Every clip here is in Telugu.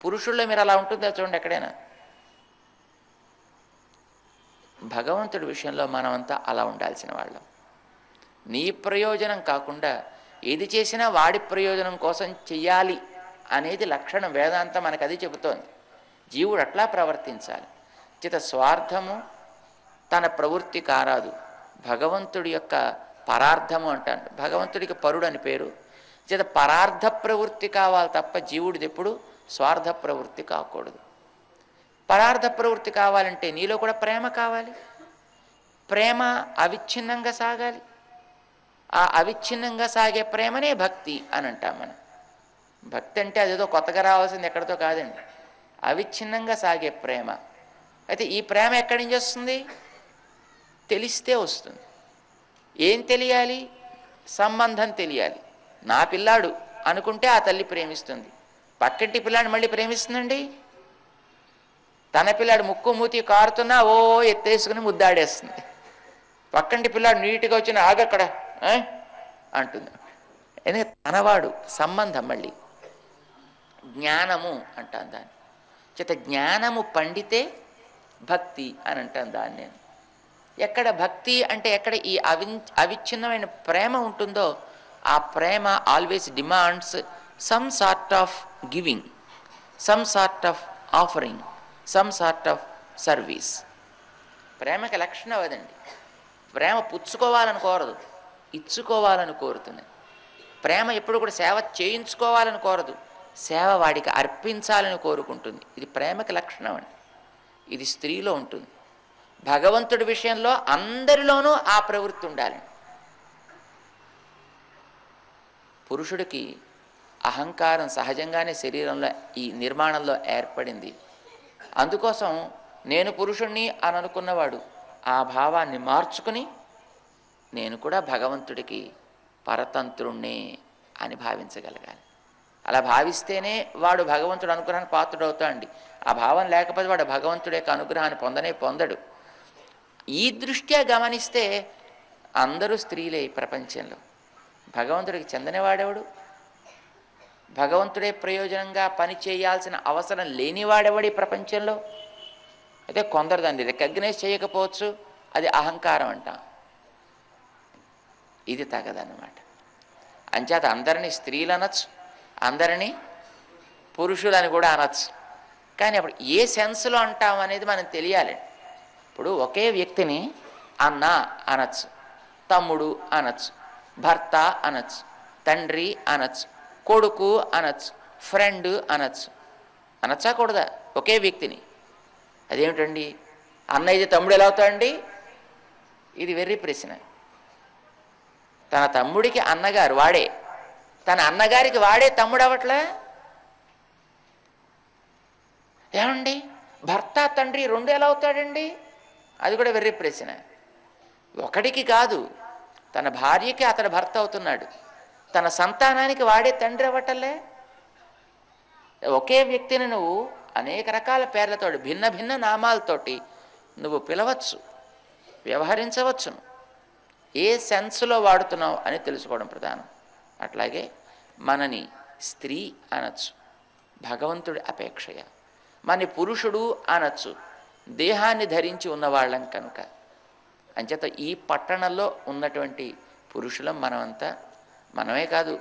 పురుషుల్లో మీరు అలా ఉంటుందా చూడండి ఎక్కడైనా. భగవంతుడి విషయంలో మనమంతా అలా ఉండాల్సిన వాళ్ళం. నీ ప్రయోజనం కాకుండా ఏది చేసినా వాడి ప్రయోజనం కోసం చెయ్యాలి అనేది లక్షణం. వేదాంతం మనకు అది చెబుతోంది. జీవుడు అట్లా ప్రవర్తించాలి. చిత స్వార్థము తన ప్రవృత్తి కారాదు. భగవంతుడి యొక్క పరార్థము అంటాను. భగవంతుడికి పరుడు అని పేరు. చేత పరార్థ ప్రవృత్తి కావాలి తప్ప జీవుడిది ఎప్పుడు స్వార్థ ప్రవృత్తి కాకూడదు. పరార్థ ప్రవృత్తి కావాలంటే నీలో కూడా ప్రేమ కావాలి. ప్రేమ అవిచ్ఛిన్నంగా సాగాలి. ఆ అవిచ్ఛిన్నంగా సాగే ప్రేమనే భక్తి అని అంటాం మనం. భక్తి అంటే అదేదో కొత్తగా రావాల్సింది ఎక్కడితో కాదండి. అవిచ్ఛిన్నంగా సాగే ప్రేమ. అయితే ఈ ప్రేమ ఎక్కడి నుంచి వస్తుంది? తెలిస్తే వస్తుంది. ఏం తెలియాలి? సంబంధం తెలియాలి. నా పిల్లాడు అనుకుంటే ఆ తల్లి ప్రేమిస్తుంది. పక్కింటి పిల్లాడిని మళ్ళీ ప్రేమిస్తుందండి. తన పిల్లాడు ముక్కు మూతి కారుతున్నా ఓ ఎత్తేసుకుని ముద్దాడేస్తుంది. పక్కింటి పిల్లాడు నీట్గా వచ్చిన ఆగక్కడ అంటుంది. ఎందుకంటే తనవాడు సంబంధం. మళ్ళీ జ్ఞానము అంటాను దాన్ని. చేత జ్ఞానము పండితే భక్తి అని అంటాను దాన్ని నేను. ఎక్కడ భక్తి అంటే ఎక్కడ ఈ అవిచ్ఛిన్నమైన ప్రేమ ఉంటుందో ఆ ప్రేమ always demands some sort of giving, some sort of offering, some sort of service. ప్రేమకి లక్షణం అదండి. ప్రేమ పుచ్చుకోవాలని కోరదు, ఇచ్చుకోవాలని కోరుతుంది. ప్రేమ ఎప్పుడు కూడా సేవ చేయించుకోవాలని కోరదు, సేవ వాడికి అర్పించాలని కోరుకుంటుంది. ఇది ప్రేమకి లక్షణం అండి. ఇది స్త్రీలో ఉంటుంది. భగవంతుడి విషయంలో అందరిలోనూ ఆ ప్రవృత్తి ఉండాలి. పురుషుడికి అహంకారం సహజంగానే శరీరంలో ఈ నిర్మాణంలో ఏర్పడింది. అందుకోసం నేను పురుషుణ్ణి అని అనుకున్నవాడు ఆ భావాన్ని మార్చుకుని నేను కూడా భగవంతుడికి పరతంత్రుణ్ణే అని భావించగలగాలి. అలా భావిస్తేనే వాడు భగవంతుడు అనుగ్రహానికి పాత్రుడవుతాడండి. ఆ భావం లేకపోతే వాడు భగవంతుడి యొక్క అనుగ్రహాన్ని పొందడు. ఈ దృష్ట్యా గమనిస్తే అందరూ స్త్రీలే ఈ ప్రపంచంలో. భగవంతుడికి చెందనివాడెవడు? భగవంతుడే ప్రయోజనంగా పని చేయాల్సిన అవసరం లేనివాడెవడు ఈ ప్రపంచంలో? అయితే కొందరు దాన్ని రికగ్నైజ్ చేయకపోవచ్చు, అది అహంకారం అంటాం. ఇది తగదన్నమాట. అంచేత అందరినీ స్త్రీలు అనొచ్చు, అందరినీ పురుషులని కూడా అనొచ్చు. కానీ అప్పుడు ఏ సెన్స్లో అంటాం అనేది మనం తెలియాలి. ఇప్పుడు ఒకే వ్యక్తిని అన్న అనొచ్చు, తమ్ముడు అనొచ్చు, భర్త అనొచ్చు, తండ్రి అనొచ్చు, కొడుకు అనొచ్చు, ఫ్రెండ్ అనొచ్చు. అనొచ్చా కూడదా? ఒకే వ్యక్తిని. అదేమిటండి అన్న అయితే తమ్ముడు ఎలా అవుతాడండి? ఇది వెర్రి ప్రశ్న. తన తమ్ముడికి అన్నగారు వాడే, తన అన్నగారికి వాడే తమ్ముడు అవట్లే. ఏమండి భర్త తండ్రి రెండు ఎలా అవుతాడండి? అది కూడా వెర్రి ప్రశ్న. ఒకడికి కాదు, తన భార్యకి అతడు భర్త అవుతున్నాడు, తన సంతానానికి వాడే తండ్రి అవ్వటలే. ఒకే వ్యక్తిని నువ్వు అనేక రకాల పేర్లతో భిన్న భిన్న నామాలతోటి నువ్వు పిలవచ్చు, వ్యవహరించవచ్చును. ఏ సెన్స్లో వాడుతున్నావు అని తెలుసుకోవడం ప్రధానం. అట్లాగే మనని స్త్రీ అనొచ్చు భగవంతుడి అపేక్షయ, మన పురుషుడు అనొచ్చు దేహాన్ని ధరించి ఉన్నవాళ్ళం కనుక. అంచేత ఈ పట్టణంలో ఉన్నటువంటి పురుషులం మనమంతా. మనమే కాదు,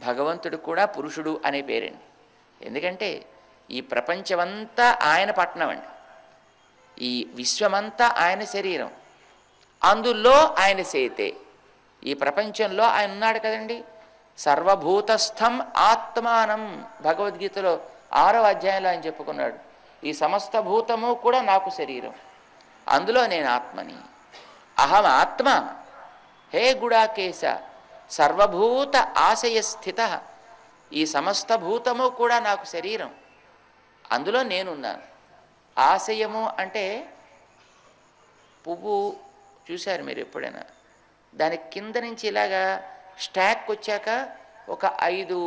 భగవంతుడు కూడా పురుషుడు అనే పేరండి. ఎందుకంటే ఈ ప్రపంచమంతా ఆయన పట్టణం అండి. ఈ విశ్వమంతా ఆయన శరీరం, అందులో ఆయన సేతే. ఈ ప్రపంచంలో ఆయన ఉన్నాడు కదండి. సర్వభూతస్థం ఆత్మానం భగవద్గీతలో 6వ అధ్యాయంలో ఆయన చెప్పుకున్నాడు. ఈ సమస్త భూతము కూడా నాకు శరీరం, అందులో నేను ఆత్మని. అహం ఆత్మ హే గుడాకేశ సర్వభూత ఆశయ స్థిత. ఈ సమస్త భూతము కూడా నాకు శరీరం, అందులో నేనున్నాను. ఆశయము అంటే పువ్వు చూశారు మీరు ఎప్పుడైనా? దాని కింద నుంచి ఇలాగా స్టాక్ వచ్చాక ఒక 5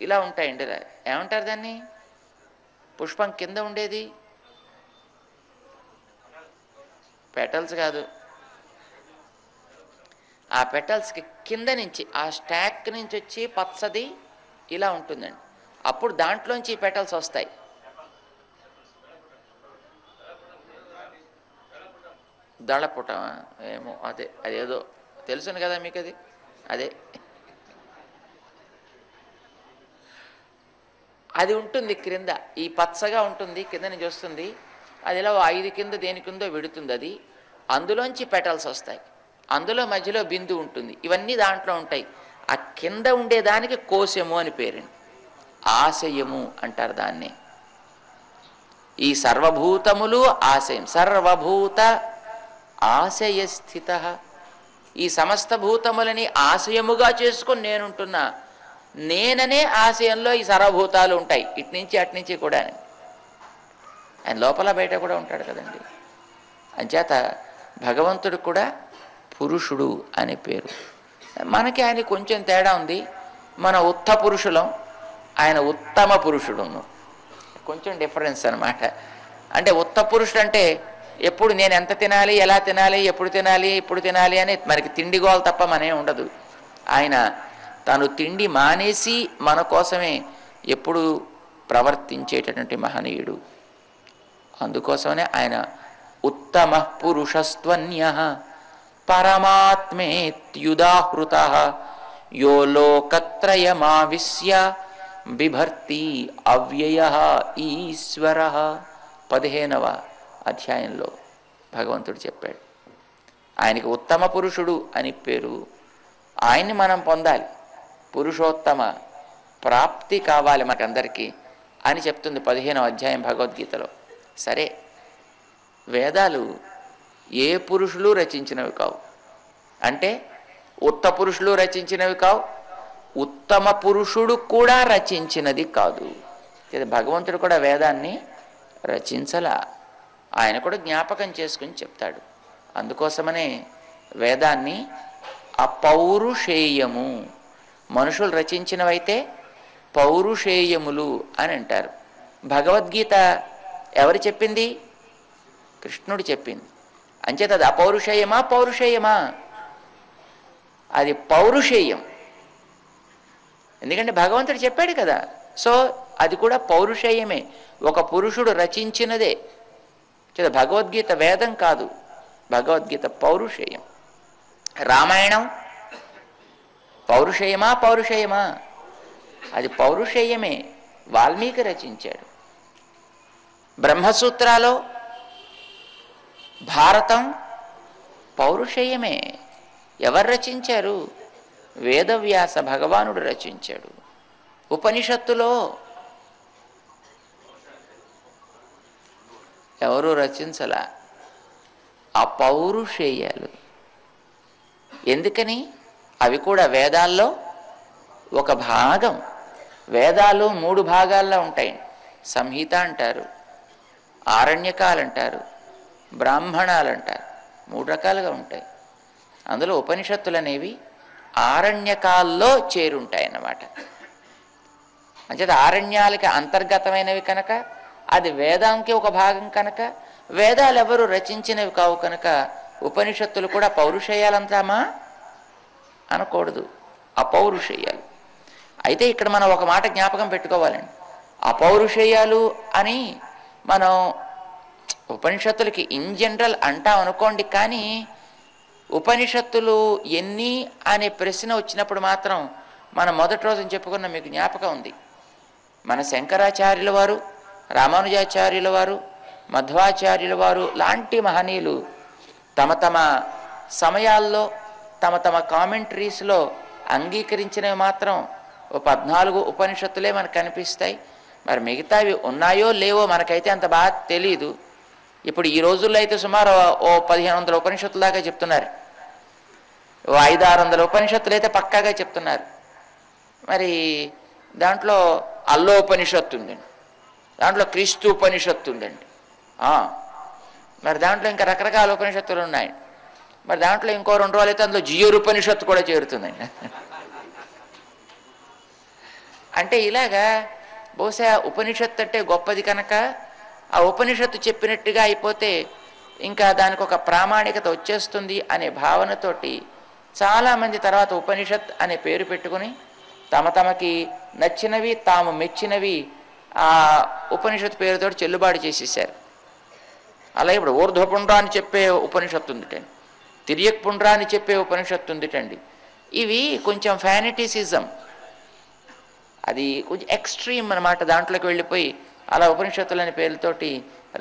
ఇలా ఉంటాయండి. ఏమంటారు దాన్ని? పుష్పం కింద ఉండేది పెటల్స్ కాదు, ఆ పెటల్స్కి కింద నుంచి ఆ స్టాక్ నుంచి వచ్చి పచ్చది ఇలా ఉంటుందండి. అప్పుడు దాంట్లోంచి పెటల్స్ వస్తాయి. దళపుటమా ఏమో, అదేదో తెలుసును కదా మీకు, అది ఉంటుంది క్రింద, ఈ పచ్చగా ఉంటుంది, కింద నుంచి వస్తుంది, అది ఇలా 5 కింద దేని కిందో విడుతుంది, అది అందులోంచి పెటల్స్ వస్తాయి, అందులో మధ్యలో బిందు ఉంటుంది, ఇవన్నీ దాంట్లో ఉంటాయి. ఆ కింద ఉండేదానికి కోశము అని పేరండి, ఆశయము అంటారు దాన్ని. ఈ సర్వభూతములు ఆశయం, సర్వభూత ఆశయస్థిత, ఈ సమస్త భూతములని ఆశయముగా చేసుకొని నేనుంటున్నా, నేననే ఆశయంలో ఈ సర్వభూతాలు ఉంటాయి, ఇట్నుంచి అట్నుంచి కూడా. ఆయన లోపల బయట కూడా ఉంటాడు కదండి. అంచేత భగవంతుడు కూడా పురుషుడు అనే పేరు. మనకి ఆయన కొంచెం తేడా ఉంది, మన ఉత్త పురుషులం, ఆయన ఉత్తమ పురుషుడును, కొంచెం డిఫరెన్స్ అనమాట. అంటే ఉత్త పురుషుడు అంటే ఎప్పుడు నేను ఎంత తినాలి, ఎలా తినాలి, ఎప్పుడు తినాలి, ఇప్పుడు తినాలి అని మనకి తిండి గోల తప్ప మనే ఉండదు. ఆయన తను తిండి మానేసి మన కోసమే ఎప్పుడు ప్రవర్తించేటటువంటి మహనీయుడు. అందుకోసమనే ఆయన ఉత్తమ పురుషస్త్వన్యః పరమాత్మేత్యుదాహృతః యో లోకత్రయమావిశ్య బిభర్తి అవ్యయః ఈశ్వరః. 15వ అధ్యాయంలో భగవంతుడు చెప్పాడు. ఆయనకి ఉత్తమ పురుషుడు అని పేరు. ఆయన్ని మనం పొందాలి, పురుషోత్తమ ప్రాప్తి కావాలి మనకందరికీ అని చెప్తుంది 15వ అధ్యాయం భగవద్గీతలో. సరే, వేదాలు ఏ పురుషులు రచించినవి కావు, అంటే ఉత్త పురుషులు రచించినవి కావు, ఉత్తమ పురుషుడు కూడా రచించినది కాదు. భగవంతుడు కూడా వేదాన్ని రచించలా, ఆయన కూడా జ్ఞాపకం చేసుకుని చెప్తాడు. అందుకోసమనే వేదాన్ని అపౌరుషేయము, మనుషులు రచించినవైతే పౌరుషేయములు అని అంటారు. భగవద్గీత ఎవరు చెప్పింది? కృష్ణుడు చెప్పింది. అంచేత అది అపౌరుషేయమా పౌరుషేయమా? అది పౌరుషేయం, ఎందుకంటే భగవంతుడు చెప్పాడు కదా. సో అది కూడా పౌరుషేయమే, ఒక పురుషుడు రచించినదే. భగవద్గీత వేదం కాదు, భగవద్గీత పౌరుషేయం. రామాయణం పౌరుషేయమా పౌరుషేయమా? అది పౌరుషేయమే, వాల్మీకి రచించాడు. బ్రహ్మసూత్రాలు, భారతం పౌరుషేయమే. ఎవరు రచించారు? వేదవ్యాస భగవానుడు రచించాడు. ఉపనిషత్తులో ఎవరు రచించలా, అపౌరుషేయాలు. ఎందుకని? అవి కూడా వేదాల్లో ఒక భాగం. వేదాలు 3 భాగాల్లో ఉంటాయి. సంహిత అంటారు, ఆరణ్యకాలు అంటారు, బ్రాహ్మణాలు అంటారు, 3 రకాలుగా ఉంటాయి. అందులో ఉపనిషత్తులు అనేవి ఆరణ్యకాల్లో చేరుంటాయి అన్నమాట. అంచేత ఆరణ్యాలకి అంతర్గతమైనవి కనుక, అది వేదాంకి ఒక భాగం కనుక, వేదాలు ఎవరు రచించినవి కావు కనుక ఉపనిషత్తులు కూడా పౌరుషేయాలంటామా అనకూడదు, అపౌరుషేయాలు. అయితే ఇక్కడ మనం ఒక మాట జ్ఞాపకం పెట్టుకోవాలండి. అపౌరుషేయాలు అని మనం ఉపనిషత్తులకి ఇన్ జనరల్ అంటాం అనుకోండి, కానీ ఉపనిషత్తులు ఎన్ని అనే ప్రశ్న వచ్చినప్పుడు మాత్రం మనం మొదటి రోజున చెప్పుకున్న మీకు జ్ఞాపకం ఉంది, మన శంకరాచార్యుల వారు, రామానుజాచార్యుల వారు, మధ్వాచార్యుల వారు లాంటి మహనీయులు తమ తమ సమయాల్లో తమ తమ కామెంటరీస్లో అంగీకరించినవి మాత్రం 14 ఉపనిషత్తులే మనకు కనిపిస్తాయి. మరి మిగతావి ఉన్నాయో లేవో మనకైతే అంత బాగా తెలీదు. ఇప్పుడు ఈ రోజుల్లో అయితే సుమారు 1500 ఉపనిషత్తుల దాకా చెప్తున్నారు, 500-600 ఉపనిషత్తులు అయితే పక్కాగా చెప్తున్నారు. మరి దాంట్లో అల్లోపనిషత్తు ఉందండి, దాంట్లో క్రీస్తు ఉపనిషత్తు ఉందండి, మరి దాంట్లో ఇంకా రకరకాల ఉపనిషత్తులు ఉన్నాయి. మరి దాంట్లో ఇంకో 2 రోజులు అయితే అందులో జియోరుపనిషత్తు కూడా చేరుతుందండి. అంటే ఇలాగా బహుశా ఉపనిషత్తు అంటే గొప్పది కనుక ఆ ఉపనిషత్తు చెప్పినట్టుగా అయిపోతే ఇంకా దానికి ఒక ప్రామాణికత వచ్చేస్తుంది అనే భావనతోటి చాలామంది తర్వాత ఉపనిషత్ అనే పేరు పెట్టుకుని తమకి నచ్చినవి తాము మెచ్చినవి ఆ ఉపనిషత్తు పేరుతో చెల్లుబాటు చేసేసారు. అలాగే ఇప్పుడు ఊర్ధ్వపుండ్ర అని చెప్పే ఉపనిషత్తు ఉందిటండి, తిరియక్ పుండ్ర అని చెప్పే ఉపనిషత్తు ఉందిటండి. ఇవి కొంచెం ఫ్యానిటిసిజం, అది కొంచెం ఎక్స్ట్రీమ్ అన్నమాట. దాంట్లోకి వెళ్ళిపోయి అలా ఉపనిషత్తులని పేర్లతోటి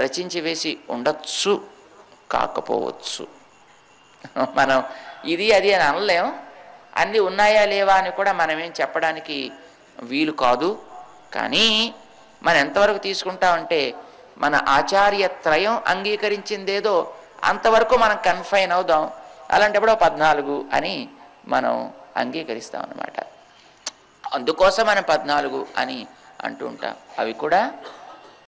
రచించి వేసి ఉండొచ్చు, కాకపోవచ్చు. మనం ఇది అది అని అనలేం. అన్నీ ఉన్నాయా లేవా అని కూడా మనమేం చెప్పడానికి వీలు కాదు. కానీ మనం ఎంతవరకు తీసుకుంటామంటే మన ఆచార్యత్రయం అంగీకరించిందేదో అంతవరకు మనం కన్ఫైన్ అవుదాం. అలాంటప్పుడు 14 అని మనం అంగీకరిస్తాం అన్నమాట. అందుకోసం మనం 14 అని అంటూ ఉంటాం. అవి కూడా